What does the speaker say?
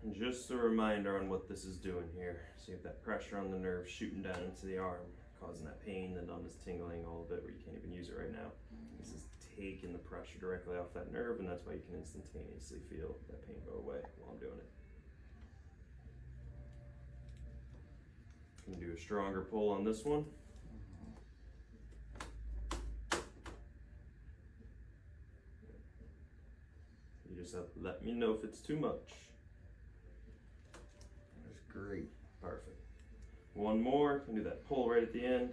And just a reminder on what this is doing here. So you have that pressure on the nerve shooting down into the arm, causing that pain, the numbness, tingling, all of it, where you can't even use it right now. This is taking the pressure directly off that nerve, and that's why you can instantaneously feel that pain go away while I'm doing it. I'm gonna do a stronger pull on this one. You just have to let me know if it's too much. That's great. Perfect. One more, and do that pull right at the end.